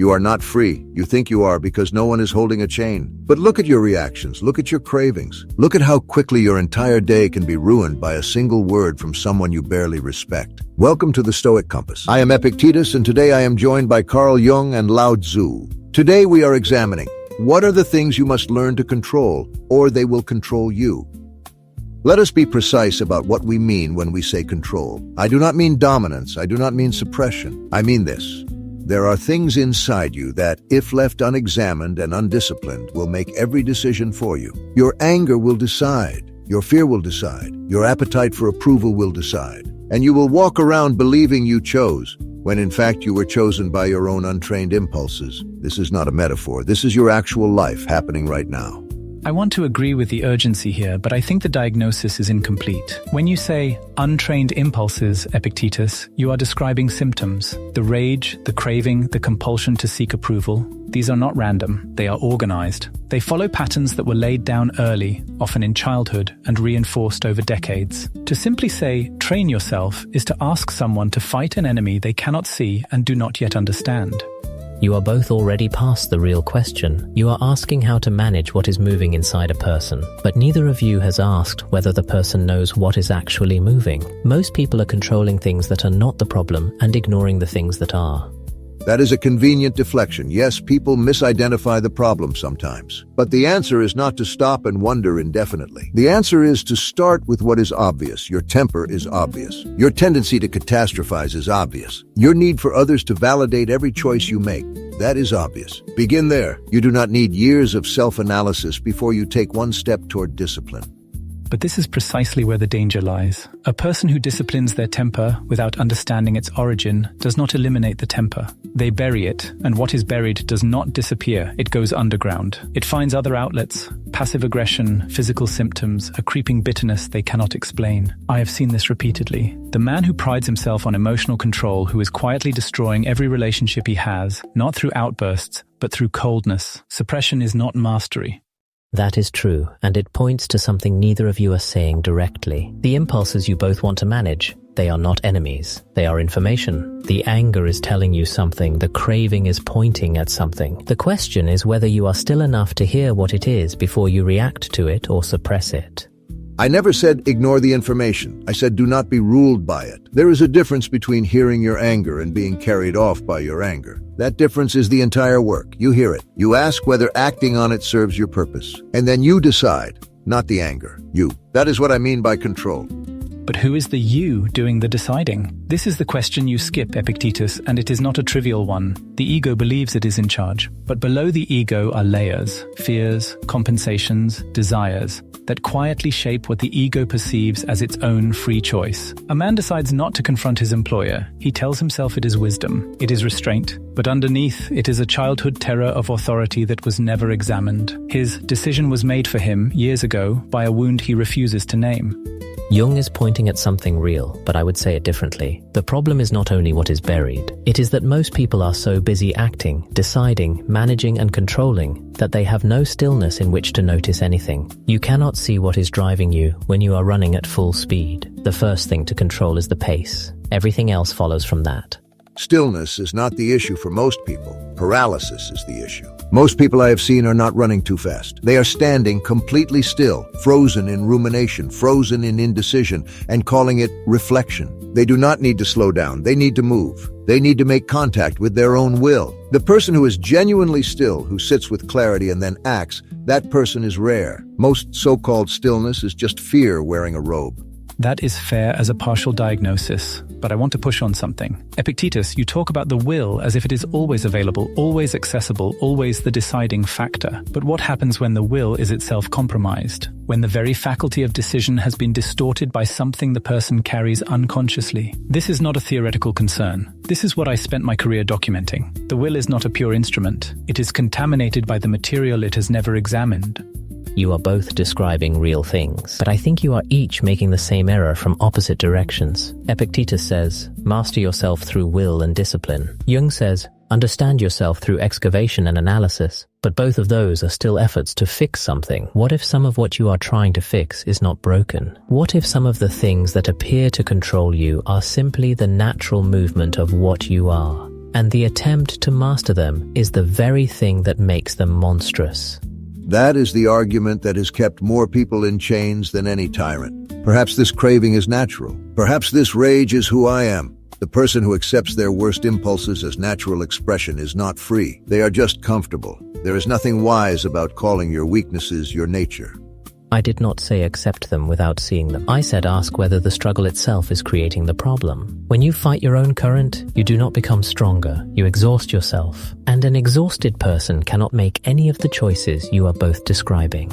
You are not free. You think you are because no one is holding a chain. But look at your reactions. Look at your cravings. Look at how quickly your entire day can be ruined by a single word from someone you barely respect. Welcome to the Stoic Compass. I am Epictetus, and today I am joined by Carl Jung and Lao Tzu. Today we are examining what are the things you must learn to control, or they will control you. Let us be precise about what we mean when we say control. I do not mean dominance. I do not mean suppression. I mean this. There are things inside you that, if left unexamined and undisciplined, will make every decision for you. Your anger will decide. Your fear will decide. Your appetite for approval will decide. And you will walk around believing you chose, when in fact you were chosen by your own untrained impulses. This is not a metaphor. This is your actual life happening right now. I want to agree with the urgency here, but I think the diagnosis is incomplete. When you say untrained impulses, Epictetus, you are describing symptoms. The rage, the craving, the compulsion to seek approval. These are not random. They are organized. They follow patterns that were laid down early, often in childhood, and reinforced over decades. To simply say, train yourself, is to ask someone to fight an enemy they cannot see and do not yet understand. You are both already past the real question. You are asking how to manage what is moving inside a person, but neither of you has asked whether the person knows what is actually moving. Most people are controlling things that are not the problem and ignoring the things that are. That is a convenient deflection. Yes, people misidentify the problem sometimes. But the answer is not to stop and wonder indefinitely. The answer is to start with what is obvious. Your temper is obvious. Your tendency to catastrophize is obvious. Your need for others to validate every choice you make, that is obvious. Begin there. You do not need years of self-analysis before you take one step toward discipline. But this is precisely where the danger lies. A person who disciplines their temper without understanding its origin does not eliminate the temper. They bury it, and what is buried does not disappear. It goes underground. It finds other outlets: passive aggression, physical symptoms, a creeping bitterness they cannot explain. I have seen this repeatedly. The man who prides himself on emotional control, who is quietly destroying every relationship he has, not through outbursts, but through coldness. Suppression is not mastery. That is true, and it points to something neither of you are saying directly. The impulses you both want to manage, they are not enemies. They are information. The anger is telling you something. The craving is pointing at something. The question is whether you are still enough to hear what it is before you react to it or suppress it. I never said ignore the information. I said do not be ruled by it. There is a difference between hearing your anger and being carried off by your anger. That difference is the entire work. You hear it. You ask whether acting on it serves your purpose. And then you decide, not the anger. You. That is what I mean by control. But who is the you doing the deciding? This is the question you skip, Epictetus, and it is not a trivial one. The ego believes it is in charge. But below the ego are layers, fears, compensations, desires, that quietly shape what the ego perceives as its own free choice. A man decides not to confront his employer. He tells himself it is wisdom, it is restraint. But underneath, it is a childhood terror of authority that was never examined. His decision was made for him years ago by a wound he refuses to name. Jung is pointing at something real, but I would say it differently. The problem is not only what is buried. It is that most people are so busy acting, deciding, managing and controlling that they have no stillness in which to notice anything. You cannot see what is driving you when you are running at full speed. The first thing to control is the pace. Everything else follows from that. Stillness is not the issue for most people. Paralysis is the issue. Most people I have seen are not running too fast. They are standing completely still, frozen in rumination, frozen in indecision, and calling it reflection. They do not need to slow down. They need to move. They need to make contact with their own will. The person who is genuinely still, who sits with clarity and then acts, that person is rare. Most so-called stillness is just fear wearing a robe. That is fair as a partial diagnosis, but I want to push on something. Epictetus, you talk about the will as if it is always available, always accessible, always the deciding factor. But what happens when the will is itself compromised? When the very faculty of decision has been distorted by something the person carries unconsciously? This is not a theoretical concern. This is what I spent my career documenting. The will is not a pure instrument. It is contaminated by the material it has never examined. You are both describing real things, but I think you are each making the same error from opposite directions. Epictetus says, master yourself through will and discipline. Jung says, understand yourself through excavation and analysis. But both of those are still efforts to fix something. What if some of what you are trying to fix is not broken? What if some of the things that appear to control you are simply the natural movement of what you are? and the attempt to master them is the very thing that makes them monstrous. That is the argument that has kept more people in chains than any tyrant. Perhaps this craving is natural. Perhaps this rage is who I am. The person who accepts their worst impulses as natural expression is not free. They are just comfortable. There is nothing wise about calling your weaknesses your nature. I did not say accept them without seeing them. I said ask whether the struggle itself is creating the problem. When you fight your own current, you do not become stronger, you exhaust yourself. And an exhausted person cannot make any of the choices you are both describing.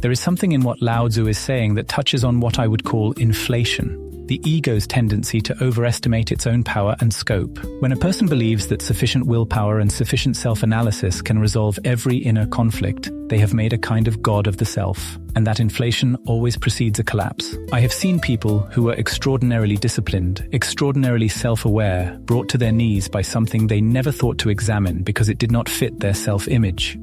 There is something in what Lao Tzu is saying that touches on what I would call inflation. The ego's tendency to overestimate its own power and scope. When a person believes that sufficient willpower and sufficient self-analysis can resolve every inner conflict, they have made a kind of god of the self, and that inflation always precedes a collapse. I have seen people who were extraordinarily disciplined, extraordinarily self-aware, brought to their knees by something they never thought to examine because it did not fit their self-image.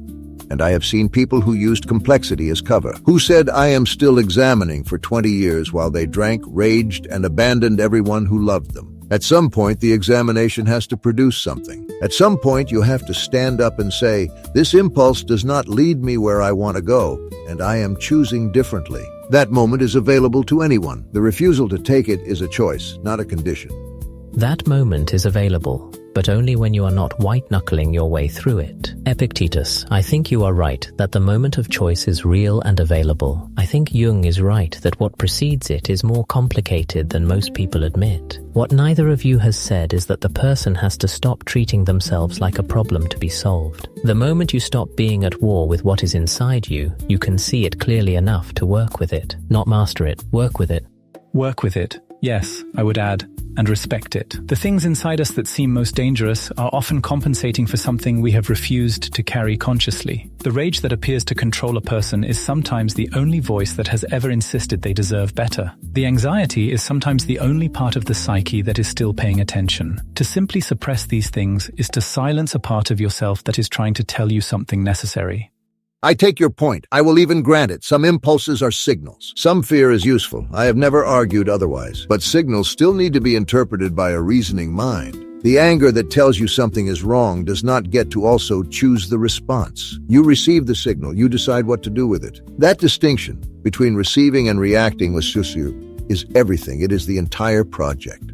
And I have seen people who used complexity as cover, who said, I am still examining for 20 years while they drank, raged, and abandoned everyone who loved them. At some point, the examination has to produce something. At some point, you have to stand up and say, this impulse does not lead me where I want to go, and I am choosing differently. That moment is available to anyone. The refusal to take it is a choice, not a condition. That moment is available, but only when you are not white-knuckling your way through it. Epictetus, I think you are right that the moment of choice is real and available. I think Jung is right that what precedes it is more complicated than most people admit. What neither of you has said is that the person has to stop treating themselves like a problem to be solved. The moment you stop being at war with what is inside you, you can see it clearly enough to work with it. Not master it, work with it. Work with it, yes, I would add, and respect it. The things inside us that seem most dangerous are often compensating for something we have refused to carry consciously. The rage that appears to control a person is sometimes the only voice that has ever insisted they deserve better. The anxiety is sometimes the only part of the psyche that is still paying attention. To simply suppress these things is to silence a part of yourself that is trying to tell you something necessary. I take your point. I will even grant it. Some impulses are signals. Some fear is useful. I have never argued otherwise. But signals still need to be interpreted by a reasoning mind. The anger that tells you something is wrong does not get to also choose the response. You receive the signal. You decide what to do with it. That distinction between receiving and reacting with Susu is everything. It is the entire project.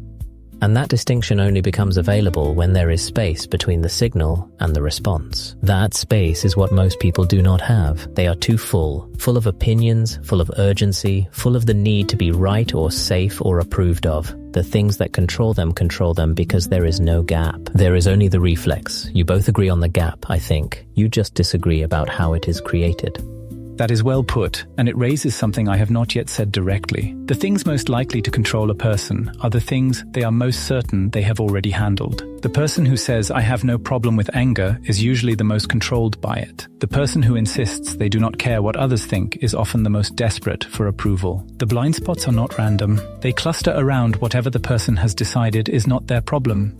And that distinction only becomes available when there is space between the signal and the response. That space is what most people do not have. They are too full of opinions, full of urgency, full of the need to be right or safe or approved of. The things that control them because there is no gap. There is only the reflex. You both agree on the gap, I think. You just disagree about how it is created. That is well put, and it raises something I have not yet said directly. The things most likely to control a person are the things they are most certain they have already handled. The person who says, I have no problem with anger, is usually the most controlled by it. The person who insists they do not care what others think is often the most desperate for approval. The blind spots are not random. They cluster around whatever the person has decided is not their problem.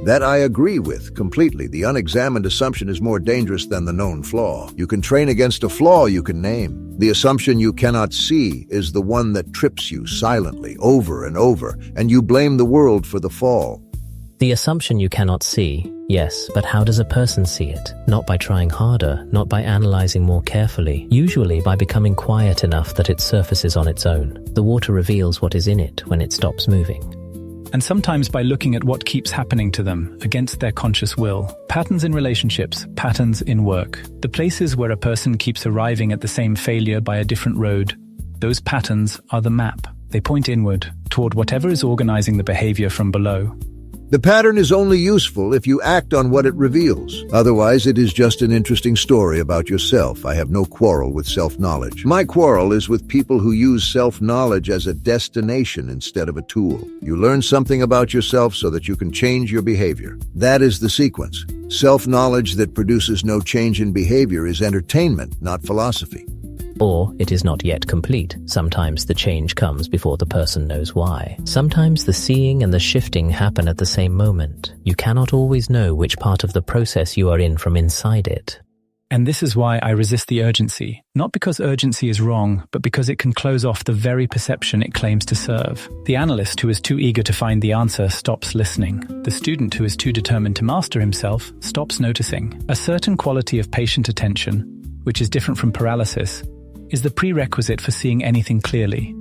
That I agree with completely. The unexamined assumption is more dangerous than the known flaw. You can train against a flaw you can name. The assumption you cannot see is the one that trips you silently over and over, and you blame the world for the fall. The assumption you cannot see, yes, but how does a person see it? Not by trying harder, not by analyzing more carefully, usually by becoming quiet enough that it surfaces on its own. The water reveals what is in it when it stops moving. And sometimes by looking at what keeps happening to them against their conscious will. Patterns in relationships, patterns in work. The places where a person keeps arriving at the same failure by a different road. Those patterns are the map. They point inward, toward whatever is organizing the behavior from below. The pattern is only useful if you act on what it reveals. Otherwise, it is just an interesting story about yourself. I have no quarrel with self-knowledge. My quarrel is with people who use self-knowledge as a destination instead of a tool. You learn something about yourself so that you can change your behavior. That is the sequence. Self-knowledge that produces no change in behavior is entertainment, not philosophy. Or it is not yet complete. Sometimes the change comes before the person knows why. Sometimes the seeing and the shifting happen at the same moment. You cannot always know which part of the process you are in from inside it. And this is why I resist the urgency. Not because urgency is wrong, but because it can close off the very perception it claims to serve. The analyst who is too eager to find the answer stops listening. The student who is too determined to master himself stops noticing. A certain quality of patient attention, which is different from paralysis, is the prerequisite for seeing anything clearly.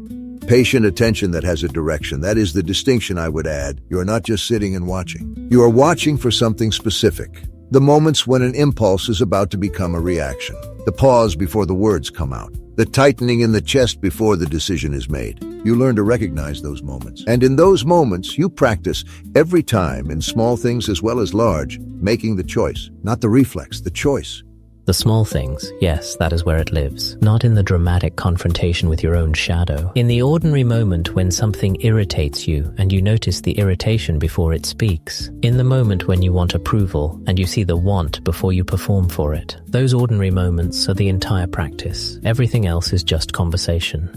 Patient attention that has a direction. That is the distinction I would add. You are not just sitting and watching. You are watching for something specific. The moments when an impulse is about to become a reaction. The pause before the words come out. The tightening in the chest before the decision is made. You learn to recognize those moments. And in those moments, you practice every time, in small things as well as large, making the choice. Not the reflex, the choice. The small things, yes, that is where it lives. Not in the dramatic confrontation with your own shadow. In the ordinary moment when something irritates you and you notice the irritation before it speaks. In the moment when you want approval and you see the want before you perform for it. Those ordinary moments are the entire practice. Everything else is just conversation.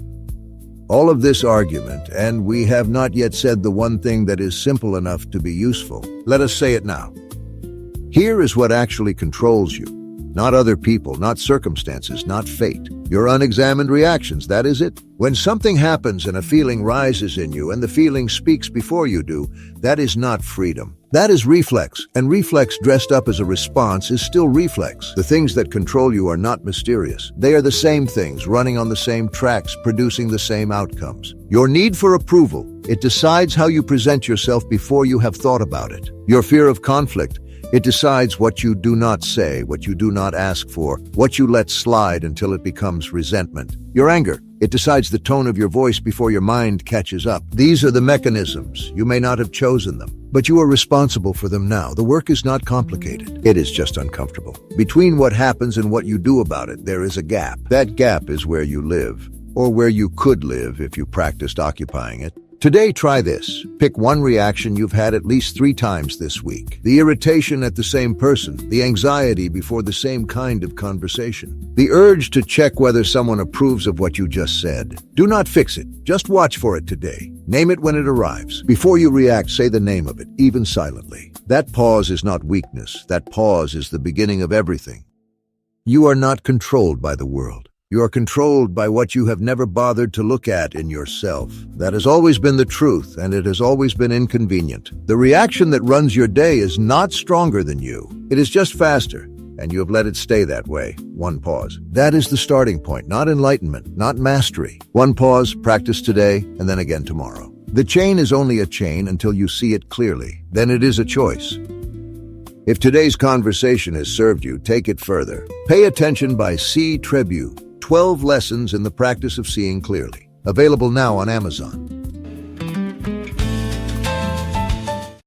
All of this argument, and we have not yet said the one thing that is simple enough to be useful. Let us say it now. Here is what actually controls you. Not other people, not circumstances, not fate. Your unexamined reactions, that is it. When something happens and a feeling rises in you and the feeling speaks before you do, that is not freedom. That is reflex, and reflex dressed up as a response is still reflex. The things that control you are not mysterious. They are the same things, running on the same tracks, producing the same outcomes. Your need for approval, it decides how you present yourself before you have thought about it. Your fear of conflict, it decides what you do not say, what you do not ask for, what you let slide until it becomes resentment. Your anger, it decides the tone of your voice before your mind catches up. These are the mechanisms. You may not have chosen them, but you are responsible for them now. The work is not complicated. It is just uncomfortable. Between what happens and what you do about it, there is a gap. That gap is where you live, or where you could live if you practiced occupying it. Today, try this. Pick one reaction you've had at least 3 times this week. The irritation at the same person, the anxiety before the same kind of conversation, the urge to check whether someone approves of what you just said. Do not fix it. Just watch for it today. Name it when it arrives. Before you react, say the name of it, even silently. That pause is not weakness. That pause is the beginning of everything. You are not controlled by the world. You are controlled by what you have never bothered to look at in yourself. That has always been the truth, and it has always been inconvenient. The reaction that runs your day is not stronger than you. It is just faster, and you have let it stay that way. One pause. That is the starting point, not enlightenment, not mastery. One pause, practice today, and then again tomorrow. The chain is only a chain until you see it clearly. Then it is a choice. If today's conversation has served you, take it further. Pay Attention by C. Tribue. 12 Lessons in the Practice of Seeing Clearly. Available now on Amazon.